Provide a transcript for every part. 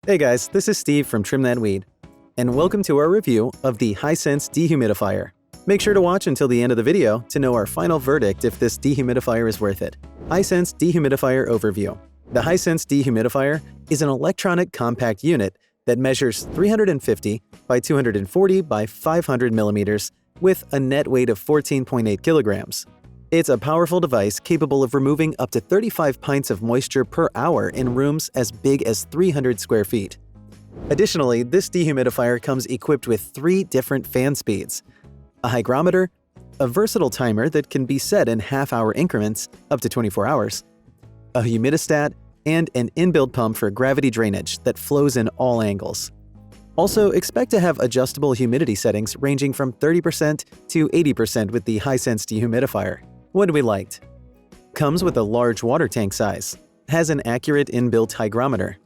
Hey guys, this is Steve from Trim That Weed, and welcome to our review of the Hisense Dehumidifier. Make sure to watch until the end of the video to know our final verdict if this dehumidifier is worth it. Hisense Dehumidifier Overview. The Hisense Dehumidifier is an electronic compact unit that measures 350 by 240 by 500 millimeters with a net weight of 14.8 kilograms. It's a powerful device capable of removing up to 35 pints of moisture per hour in rooms as big as 300 square feet. Additionally, this dehumidifier comes equipped with 3 different fan speeds, a hygrometer, a versatile timer that can be set in half-hour increments up to 24 hours, a humidistat, and an inbuilt pump for gravity drainage that flows in all angles. Also, expect to have adjustable humidity settings ranging from 30% to 80% with the Hisense Dehumidifier. What we liked. Comes with a large water tank size. Has an accurate inbuilt hygrometer.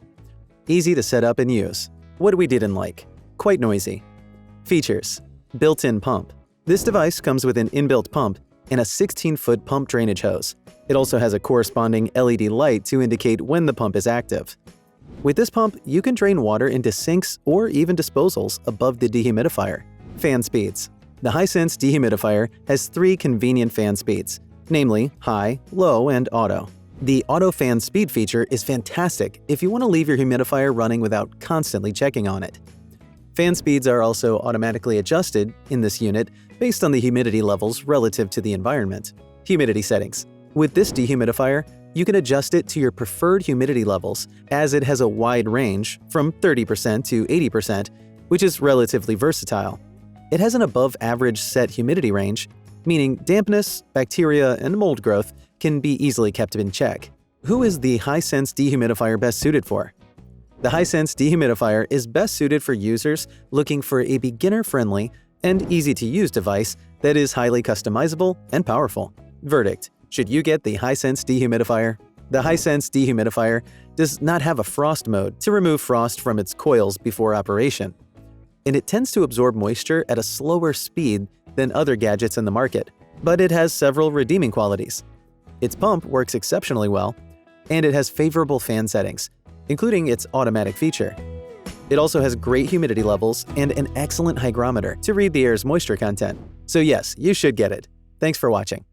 Easy to set up and use. What we didn't like. Quite noisy. Features. Built-in pump. This device comes with an inbuilt pump and a 16-foot pump drainage hose. It also has a corresponding LED light to indicate when the pump is active. With this pump, you can drain water into sinks or even disposals above the dehumidifier. Fan speeds. The Hisense Dehumidifier has 3 convenient fan speeds, namely high, low, and auto. The auto fan speed feature is fantastic if you want to leave your humidifier running without constantly checking on it. Fan speeds are also automatically adjusted in this unit based on the humidity levels relative to the environment. Humidity settings. With this dehumidifier, you can adjust it to your preferred humidity levels as it has a wide range from 30% to 80%, which is relatively versatile. It has an above-average set humidity range, meaning dampness, bacteria, and mold growth can be easily kept in check. Who is the Hisense Dehumidifier best suited for? The Hisense Dehumidifier is best suited for users looking for a beginner-friendly and easy-to-use device that is highly customizable and powerful. Verdict: should you get the Hisense Dehumidifier? The Hisense Dehumidifier does not have a frost mode to remove frost from its coils before operation, and it tends to absorb moisture at a slower speed than other gadgets in the market, but it has several redeeming qualities. Its pump works exceptionally well, and it has favorable fan settings, including its automatic feature. It also has great humidity levels and an excellent hygrometer to read the air's moisture content. So yes, you should get it. Thanks for watching.